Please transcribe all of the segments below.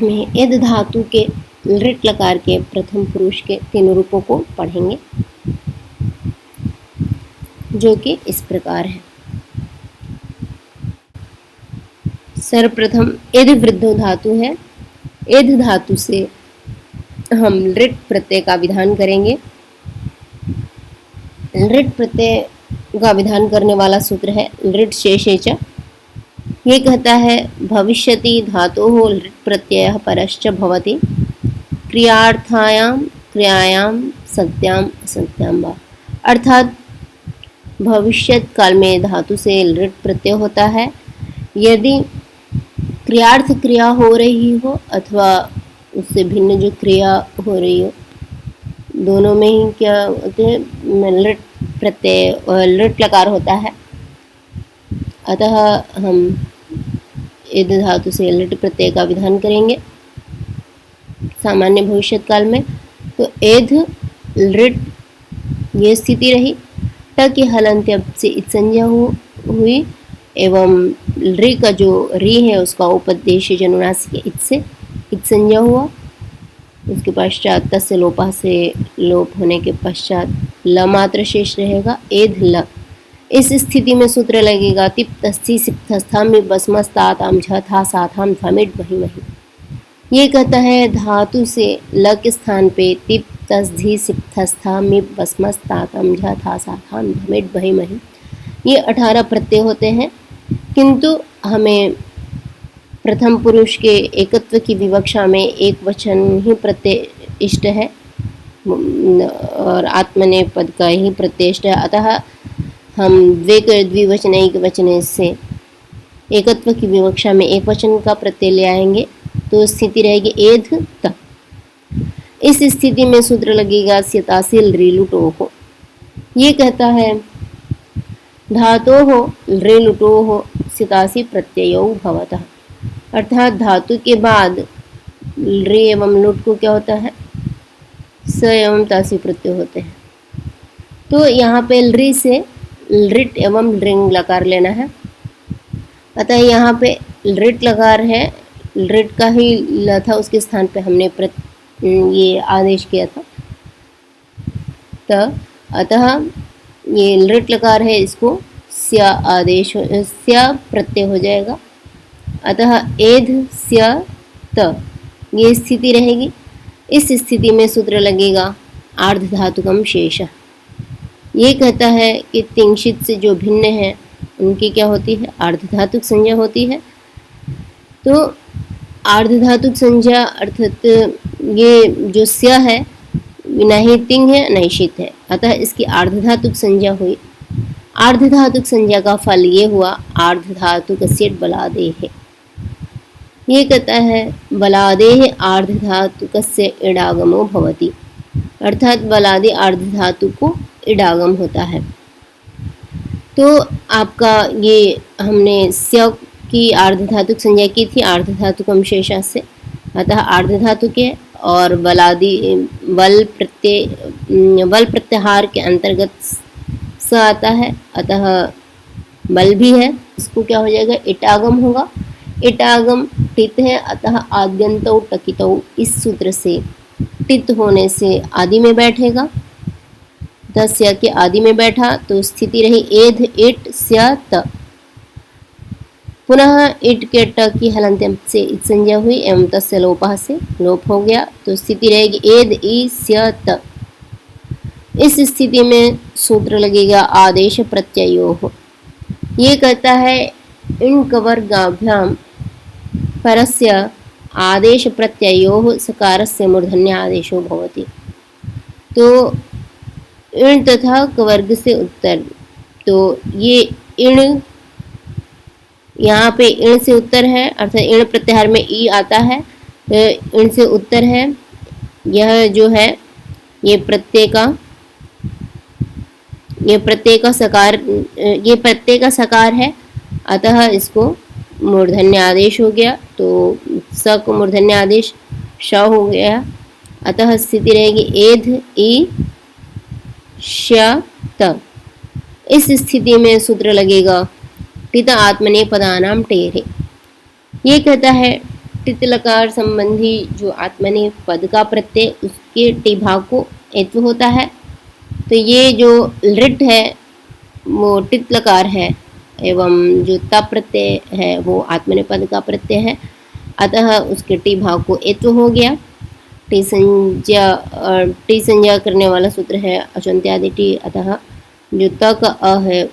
में एद धातु के लृट लकार के प्रथम पुरुष के तीन रूपों को पढ़ेंगे, जो कि इस प्रकार है। सर्वप्रथम एद वृद्धो धातु है। एद धातु से हम लृट प्रत्यय का विधान करेंगे। लृट प्रत्यय का विधान करने वाला सूत्र है लृट शेषे च। ये कहता है भविष्यति धातोः लृट प्रत्ययः परश्च भवति क्रियार्थायां क्रियायां सत्यां असत्यां वा। अर्थात भविष्यत काल में धातु से लृट प्रत्यय होता है यदि क्रियार्थ क्रिया हो रही हो अथवा उससे भिन्न जो क्रिया हो रही हो, दोनों में ही क्या होते हैं लृट प्रत्यय और लृट लकार होता है। अतः हम एद धातु से लृट प्रत्यय का विधान करेंगे सामान्य भविष्यत काल में। तो एध लृट ये स्थिति रही। ट की हलंत्य से इत संज्ञा हुई एवं रि का जो री है उसका उपदेश जनुनासिक इत से इत संज्ञा हुआ। उसके पश्चात तस्य लोपा से लोप होने के पश्चात ल मात्र शेष रहेगा, एध ल। इस स्थिति में सूत्र लगेगा तिप तस्थि सिप्तस्थाम बसमस्ताताम झथा साथाम धमिट वही वही। ये कहता है धातु से ल के स्थान पे तिप तस्थि सिप्तस्थाम बसमस्ताताम झथा साथाम धमिट वही वही ये 18 प्रत्यय होते हैं, किंतु हमें प्रथम पुरुष के एकत्व की विवक्षा में एक वचन ही प्रत्यय इष्ट है और आत्मनेपद पद का ही प्रत्यय इष्ट है। अतः हम द्विवचनैक वचने से एकत्व की विवक्षा में एक वचन का प्रत्यय ले आएंगे तो स्थिति रहेगी एध त। इस स्थिति में सूत्र लगेगा स्यतासिल ऋलुटोः। ये कहता है धातोः ऋलुटोः स्यतासि प्रत्ययो भवतः। अर्थात धातु के बाद रि एवं लुट को क्या होता है स एवं तासी प्रत्यय होते हैं। तो यहाँ पे रि से लृट एवं लृंग लकार लेना है। अतः यहाँ पे लृट लकार है, लृट का ही ल था उसके स्थान पे हमने ये आदेश किया था। तो अतः ये लृट लकार है, इसको स्या आदेश स्या प्रत्यय हो जाएगा। अतः एध स्या त ये स्थिति रहेगी। इस स्थिति में सूत्र लगेगा आर्ध धातुकम शेष। ये कहता है कि तिंशित से जो भिन्न है उनकी क्या होती है आर्ध धातुक संज्ञा होती है। तो आर्ध धातुक संज्ञा अर्थात ये जो स्या है न ही तिंग है न ही शीत है, अतः इसकी आर्ध धातुक संज्ञा हुई। आर्ध धातुक संज्ञा का फल ये हुआ आर्ध धातुक स्येट् बलादेः। ये कहता है बलादेः आर्ध धातुकस्य इडागमो भवति। अर्थात बलादि आर्ध धातु को इडागम होता है। तो आपका ये हमने स्या की आर्ध धातुक संज्ञा की थी आर्ध धातुकम शेषा से, अतः आर्ध धातु के और बलादि बल प्रत्याहार के अंतर्गत स आता है, अतः बल भी है, इसको क्या हो जाएगा इटागम होगा। इटागम टित है, अतः आद्यंतौ टकितौ इस सूत्र से टित होने से आदि में बैठेगा। दस्या के आदि में बैठा तो स्थिति रही एध इट स्या त। पुनः इट के ट की हलंत्यम से इत संज्ञा हुई एवं तस्य लोपः से लोप हो गया तो स्थिति रहेगी एध ई स्या त। इस स्थिति में सूत्र लगेगा आदेश प्रत्ययोः। ये कहता है इन कवर्गाभ्याम परस्य आदेश प्रत्ययोः सकारस्य मूर्धन्य आदेशो भवति। तो इण तथा कवर्ग से उत्तर, तो ये इण यहाँ पे इण से उत्तर है, अर्थात इण प्रत्याहार में ई आता है, तो इण से उत्तर है। यह जो है ये प्रत्यय का सकार है, अतः इसको मूर्धन्य आदेश हो गया, तो स को मूर्धन्य आदेश श हो गया, अतः स्थिति रहेगी एध ई श त। इस स्थिति में सूत्र लगेगा टित आत्मने पदानाम टेरे। ये कहता है टित लकार संबंधी जो आत्मनेपद पद का प्रत्यय उसके टी भाग को एत्व होता है। तो ये जो लृट है वो टित लकार है एवं जो ता प्रत्यय है वो आत्मनेपद का प्रत्यय है, अतः उसके टी भाग को एत्व हो गया। टी संज्ञा करने वाला सूत्र है अचंत्यादि टी, अतः जो त का अ है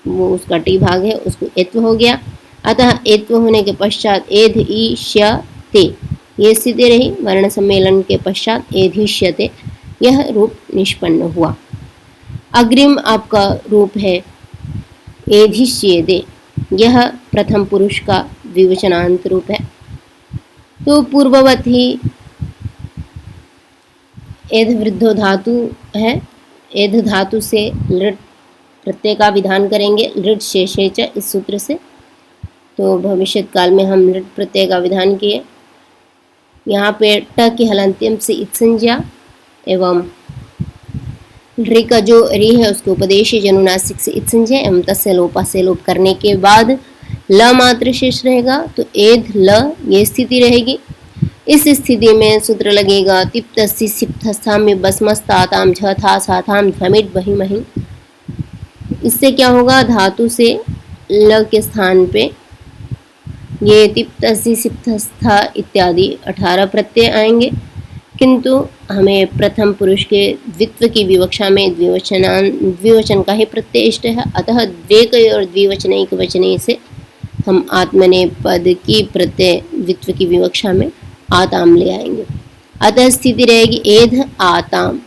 वो उसका टी भाग है, उसको एत्व हो गया। अतः एत्व होने के पश्चात एध ई श्य ते ये स्थिति रही। वर्ण सम्मेलन के पश्चात एधिष्यते यह रूप निष्पन्न हुआ। अग्रिम आपका रूप है एधिष्येते, यह प्रथम पुरुष का द्विवचनांत रूप है। तो पूर्ववत ही एध वृद्धो धातु है, एध धातु से लृट प्रत्यय का विधान करेंगे लृट शेषे च इस सूत्र से। तो भविष्यत काल में हम लृट प्रत्यय का विधान किए। यहाँ पे ट की हलंत्यम से इत संज्ञा एवं ऋ का जो री है उसके उपदेश जनुनासिक से इत संज्ञा एवं तस्य लोपा से लोप करने के बाद ल मात्र शेष रहेगा, तो एध ल ये स्थिति रहेगी। इस स्थिति में सूत्र लगेगा तिप्तस्सी सिप्तस्थाम में बसमस्ताताम झथा साथाम ध्वमिट बहि महि। इससे क्या होगा, धातु से ल के स्थान पे ये तिप्तस्सी सिप्तस्था इत्यादि 18 प्रत्यय आएंगे, किंतु हमें प्रथम पुरुष के द्वित्व की विवक्षा में द्विवचन का ही प्रत्यय इष्ट है, अतः द्वेक और द्विवचनैक वचने से हम आत्मनेपद की प्रत्यय द्वित्व की विवक्षा में आताम ले आएंगे। अतः स्थिति रहेगी एध आताम।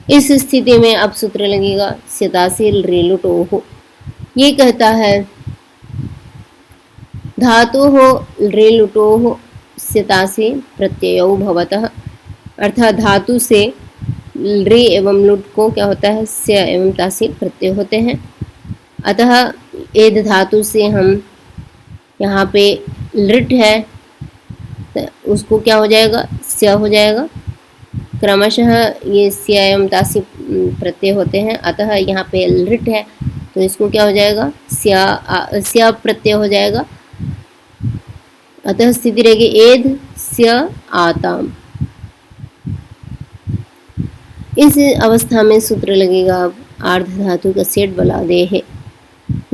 इस स्थिति में अब सूत्र लगेगा स्यतासील रेलुटोह। ये कहता है धातोः रेलुटोह स्यतासी प्रत्ययो भवतः, अर्थात धातु से रे एवं लुट को क्या होता है स्य एवं तासी प्रत्यय होते हैं। अतः एध धातु से हम यहाँ पे लृट है तो उसको क्या हो जाएगा स्य हो जाएगा। क्रमशः ये स्य एवं तासी प्रत्यय होते हैं, अतः यहाँ पे लृट है तो इसको क्या हो जाएगा स्य प्रत्यय हो जाएगा। अतः स्थिति रहेगी एध स्य आताम। इस अवस्था में सूत्र लगेगा आर्ध धातु का सेठ बलादेह।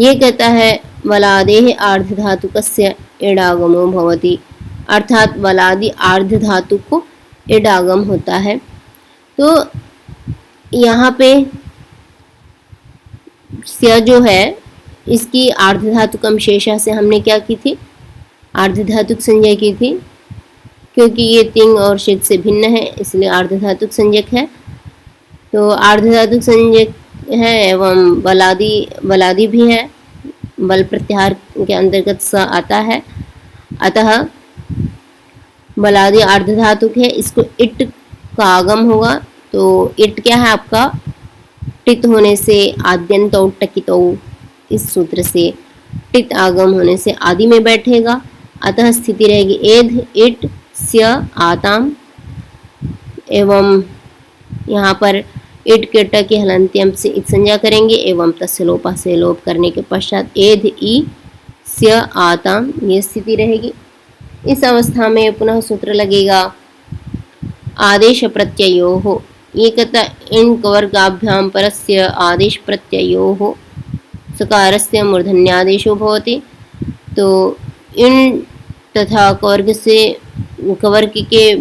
ये कहता है वलादेह आर्ध धातु कस्य एडागमो भवति, अर्थात वलादि आर्ध धातु को एडागम होता है। तो यहाँ पे स्य जो है इसकी आर्ध धातुकम शेषा से हमने क्या की थी, आर्ध धातुक संज्ञा की थी, क्योंकि ये तिंग और शित से भिन्न है इसलिए आर्ध धातुक संज्ञक है। तो आर्ध धातुक संज्ञक है एवं बलादि भी है, बल प्रत्याहार के अंतर्गत स आता है, अतः बलादि आर्ध धातुक है। इसको इट का आगम होगा, तो इट क्या है आपका टित होने से आद्यंतो टकितो, इस सूत्र से टित आगम होने से आदि में बैठेगा, अतः स्थिति रहेगी एध इट स्य आताम। एवं यहाँ पर इट के ट के हलंत्यम से इत संज्ञा करेंगे एवं तस्य लोपा से लोप करने के पश्चात एध ई स्य आताम ये स्थिति रहेगी। इस अवस्था में पुनः सूत्र लगेगा आदेश प्रत्ययो हो। ये कहता इन कवर्गाभ्याम परस्य आदेश प्रत्ययो हो सकारस्य मूर्धन्यादेशो भवति। तो इन तथा कवर्ग के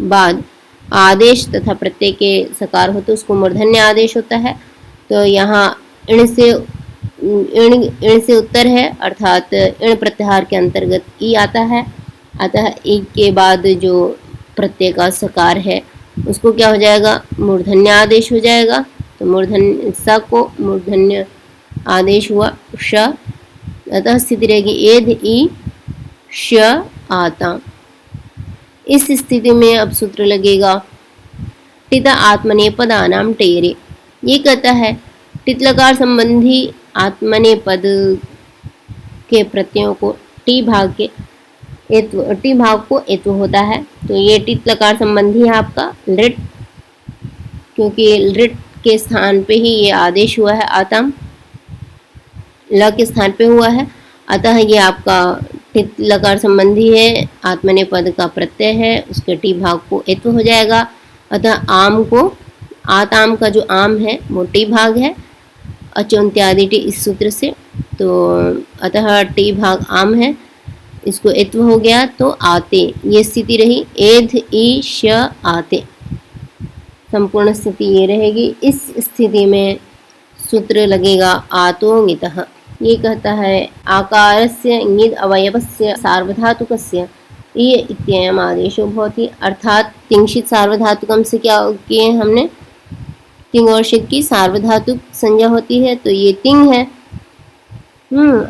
बाद आदेश तथा प्रत्यय के सकार हो तो उसको मूर्धन्य आदेश होता है। तो यहाँ इण से उत्तर है, अर्थात इण प्रत्याहार के अंतर्गत ई आता है, अतः ई के बाद जो प्रत्यय का सकार है उसको क्या हो जाएगा मूर्धन्य आदेश हो जाएगा। तो मूर्धन्य स को मूर्धन्य आदेश हुआ श, अतः स्थिति रहेगी एध ई श आता। इस स्थिति में अब सूत्र लगेगा टिता आत्मनेपदानाम टेरे। ये कहता है टित लकार संबंधी आत्मनेपद के प्रत्ययों को टी भाग को एत्व होता है। तो ये टित लकार संबंधी है आपका लृट, क्योंकि लृट के स्थान पे ही ये आदेश हुआ है आतम, ल के स्थान पे हुआ है, अतः ये आपका हित लकार संबंधी है, आत्मनेपद का प्रत्यय है, उसके टी भाग को एत्व हो जाएगा। अतः आम को आत आम का जो आम है वो टी भाग है, अचोन्त्यादि टी इस सूत्र से, तो अतः टी भाग आम है, इसको एत्व हो गया तो आते, ये स्थिति रही। एध ई श आते, संपूर्ण स्थिति ये रहेगी। इस स्थिति में सूत्र लगेगा आतो ङितः। ये कहता है आकारस्य ङिद् अवयवस्य सार्वधातुकस्य इ इत्ययम् आदेशो भवति, अर्थात तिंशित सार्वधातुकम से क्या किए हमने, तिंग और शित की सार्वधातुक संज्ञा होती है, तो ये तिंग है,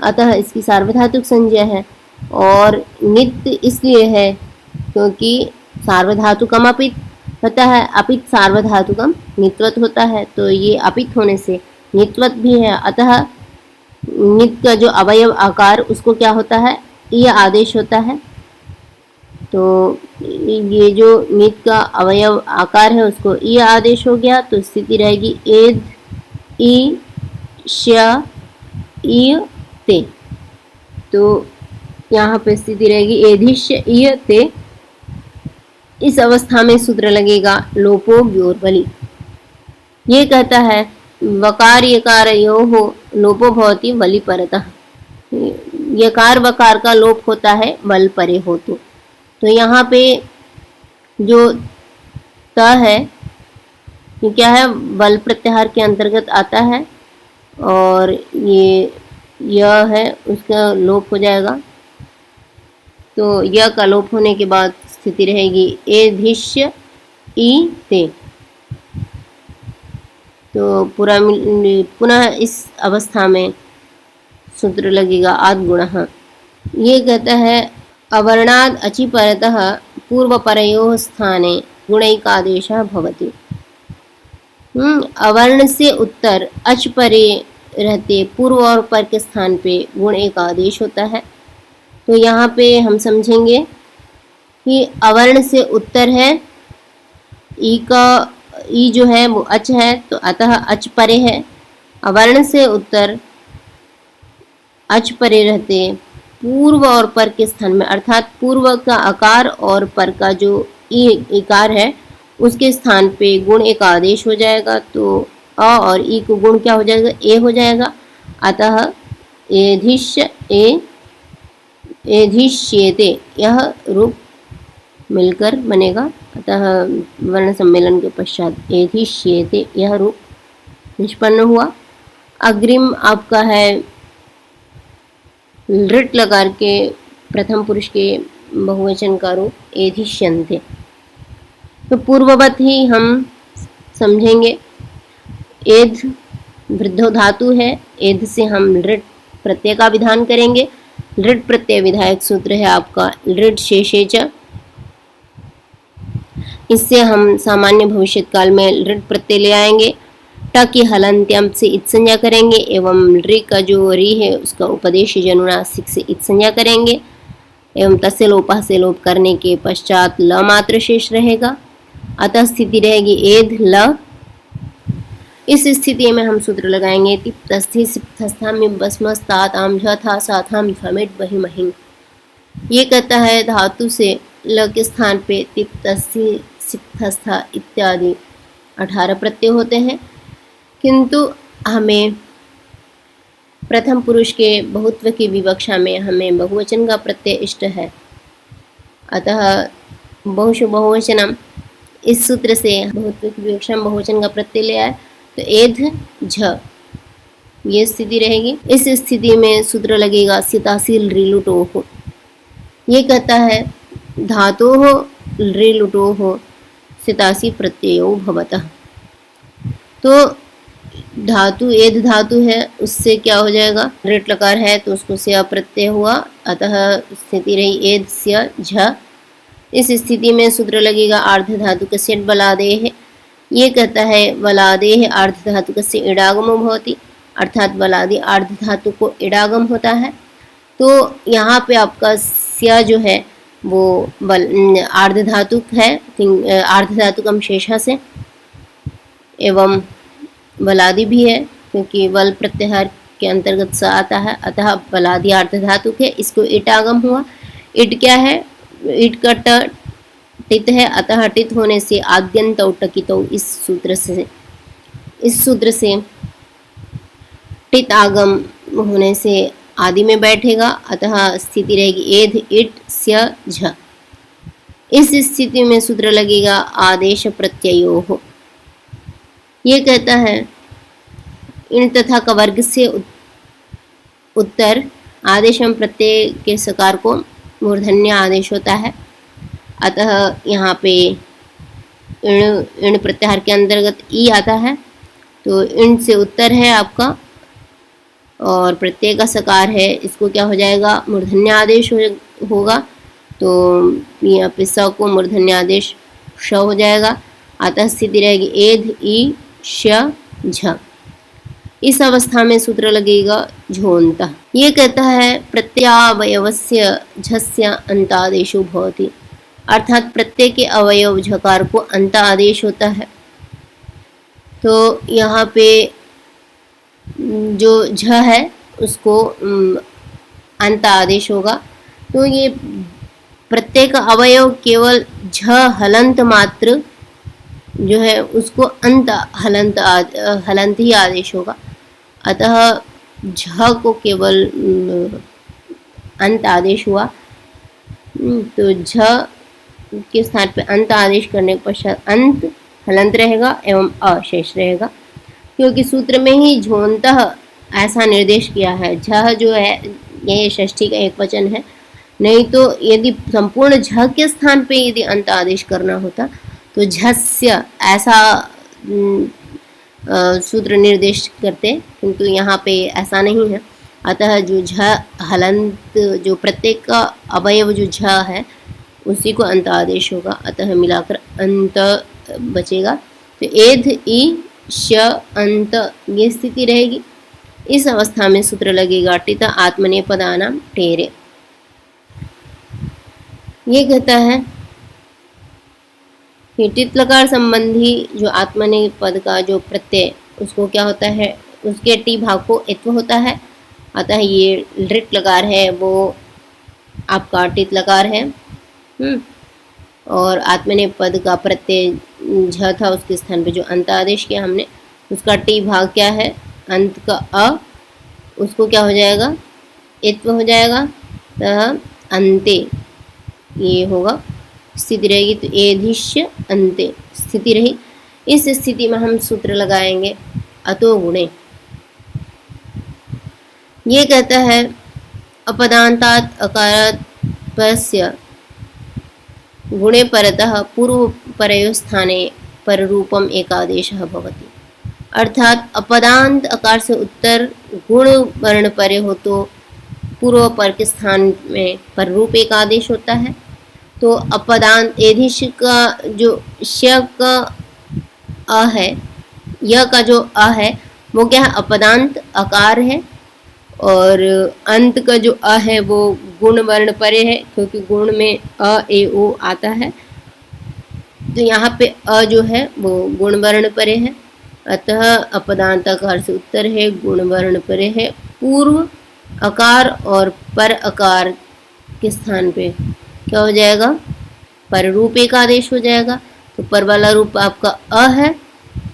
अतः इसकी सार्वधातुक संज्ञा है। और नित इसलिए है क्योंकि सार्वधातुकम अपित होता है, अपित सार्वधातुकम नित्वत होता है, तो ये अपित होने से नित्वत भी है। अतः नित का जो अवयव आकार उसको क्या होता है, यह आदेश होता है। तो ये जो नित का अवयव आकार है उसको यह आदेश हो गया, तो स्थिति रहेगी एद ई श ई ते। तो यहाँ पे स्थिति रहेगी एधिश्य इय ते। इस अवस्था में सूत्र लगेगा लोपो व्योर्बलि। ये कहता है वकार यकार यो हो लोपो भवति बलि परतः, यकार वकार का लोप होता है बल परे हो तो यहाँ पे जो त है ये क्या है, बल प्रत्याहार के अंतर्गत आता है, और ये यह है उसका लोप हो जाएगा। तो यह का लोप होने के बाद स्थिति रहेगी एधिश्य ई ते। तो पुनः इस अवस्था में सूत्र लगेगा आद गुणः। ये कहता है अवर्णाद अचि परतः पूर्वपरयोः स्थाने गुणैकादेशः भवति। अवर्ण से उत्तर अच परे रहते पूर्व और पर के स्थान पे गुण एक आदेश होता है। तो यहाँ पे हम समझेंगे कि अवर्ण से उत्तर है, ई जो है वो अच है, तो अतः अच परे है। अवर्ण से उत्तर अच परे रहते पूर्व और पर के स्थान में, अर्थात पूर्व का आकार और पर का जो इकार है उसके स्थान पे गुण एक आदेश हो जाएगा। तो अ और ई को गुण क्या हो जाएगा, ए हो जाएगा। अतः एधिष्येते यह रूप मिलकर बनेगा। अतः वर्ण सम्मेलन के पश्चात एधिष्येते यह रूप निष्पन्न हुआ। अग्रिम आपका है लृट लकार के प्रथम पुरुष के बहुवचन का रूप एधिष्यन्ते। तो पूर्ववत ही हम समझेंगे। एध वृद्धो धातु है, एध से हम लृट प्रत्यय का विधान करेंगे। लृट प्रत्यय विधायक सूत्र है आपका लृट शेषे च। इससे हम सामान्य भविष्य काल में लृट प्रत्यय ले आएंगे। ट की हलंत्यम से इत संज्ञा करेंगे एवं रि का जो री है उसका उपदेश जनुनासिक से इत संज्ञा करेंगे एवं तस्य लोपः से लोप करने के पश्चात ल मात्र शेष रहेगा। अतः स्थिति रहेगी एध ल। इस स्थिति में हम सूत्र लगाएंगे तिप्तस्थि सिप्तस्थाम बस्मस्तात आम था साथाम फमिट वही महिम। ये कहता है धातु से ल के स्थान पे तिप्तस्थि सिप्तस्था इत्यादि 18 प्रत्यय होते हैं, किंतु हमें प्रथम पुरुष के बहुत्व की विवक्षा में हमें बहुवचन का प्रत्यय इष्ट है। अतः बहुषु बहुवचनम, इस सूत्र से बहुत्व की विवक्षा में बहुवचन का प्रत्यय ले आए तो एध झ, ये स्थिति रहेगी। इस स्थिति में सूत्र लगेगा सितासील रिलुटो हो। ये कहता है धातोः रिलुटोः सितासी प्रत्ययो भवतः। तो धातु एध धातु है, उससे क्या हो जाएगा, ऋट लकार है तो उसको से प्रत्यय हुआ, अतः स्थिति रही एध स्य झ। इस स्थिति में सूत्र लगेगा आर्ध धातु कस्य बलादेः। ये कहता है बलादेः आर्ध धातु कस्य इडागमो भवति, अर्थात बलादि आर्ध धातु को इडागम होता है। तो यहाँ पे आपका स्य जो है वो आर्ध धातुक है, आर्ध धातुकम शेषा से, एवं बलादि भी है क्योंकि बल प्रत्याहार के अंतर्गत स आता है, अतः बलादि अर्धधातुक है, इसको इट आगम हुआ। इट क्या है? इट का ट टित है, अतः टित होने से आद्यंत टकित इस सूत्र से टित आगम होने से आदि में बैठेगा, अतः स्थिति रहेगी एध इट स्य झ। इस स्थिति में सूत्र लगेगा आदेश प्रत्ययो हो। ये कहता है इन तथा का वर्ग से उत्तर आदेश एवं प्रत्यय के सकार को मूर्धन्य आदेश होता है, अतः यहाँ पे इण प्रत्याहार के अंतर्गत ई आता है, तो इण से उत्तर है आपका और प्रत्यय का सकार है, इसको क्या हो जाएगा? मूर्धन्य आदेश होगा, तो यहाँ पे स को मूर्धन्य आदेश श हो जाएगा, अतः स्थिति रहेगी एध ई श झ। इस अवस्था में सूत्र लगेगा झोंता। ये कहता है प्रत्ययावयवस्य झस्य अंत आदेशो भवति, अर्थात प्रत्यय के अवयव झकार को अंत आदेश होता है। तो यहाँ पे जो झ है उसको अंत आदेश होगा, तो ये प्रत्यय का अवयव केवल झ हलंत मात्र जो है उसको अंत हलंत ही आदेश होगा, अतः झ को केवल अंत आदेश हुआ। तो झ के स्थान पे अंत आदेश करने के पश्चात अंत हलंत रहेगा एवं अशेष रहेगा, क्योंकि सूत्र में ही झोंतः ऐसा निर्देश किया है। झ जो है ये षष्ठी का एक वचन है, नहीं तो यदि संपूर्ण झ के स्थान पे यदि अंत आदेश करना होता तो झस्य ऐसा सूत्र निर्देश करते, किंतु यहाँ पे ऐसा नहीं है, अतः जो झ हलंत जो प्रत्येक का अवयव जो झ है उसी को अंत आदेश होगा, अतः मिलाकर अंत बचेगा। तो एध ई श अंत ये स्थिति रहेगी। इस अवस्था में सूत्र लगेगा टित आत्मनेपदानाम टेरे। ये कहता है कि टित लकार संबंधी जो आत्मनेपद का जो प्रत्यय उसको क्या होता है, उसके टी भाग को इत्व होता है, अतः ये लृट लकार है वो आपका टित लकार है। और आत्मनेपद का प्रत्यय झ था, उसके स्थान पे जो अंत आदेश किया हमने, उसका टी भाग क्या है? अंत का अ, उसको क्या हो जाएगा? इत्व हो जाएगा, तथा अंते ये होगा, स्थिति रहेगी। तो एधिष्य अंते स्थिति रही। इस स्थिति में हम सूत्र लगाएंगे अतो गुणे। ये कहता है अपदान्तात् अकारात् परस्य गुणे परतः पूर्व परयो स्थाने पररूपम एकादेशः भवति, अर्थात अपदांत आकार से उत्तर गुण वर्ण परे हो तो पूर्व पर के स्थान में पररूप एक आदेश होता है। तो अपदांत एधिश का जो श का अ है, य का जो अ है वो क्या है? अपदांत आकार है, और अंत का जो अ है वो गुण वर्ण परे है, क्योंकि गुण में अ ए ओ आता है, तो यहाँ पे अ जो है वो गुण वर्ण परे है, अतः अपदांत आकार से उत्तर है गुण वर्ण परे है। पूर्व आकार और पर आकार के स्थान पे क्या हो जाएगा? पर रूप एक आदेश हो जाएगा। तो पर वाला रूप आपका अ है,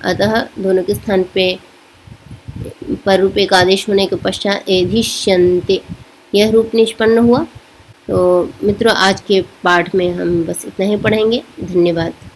अतः दोनों के स्थान पे पर रूप एक आदेश होने के पश्चात एधिष्यन्ते यह रूप निष्पन्न हुआ। तो मित्रों, आज के पाठ में हम बस इतना ही पढ़ेंगे। धन्यवाद।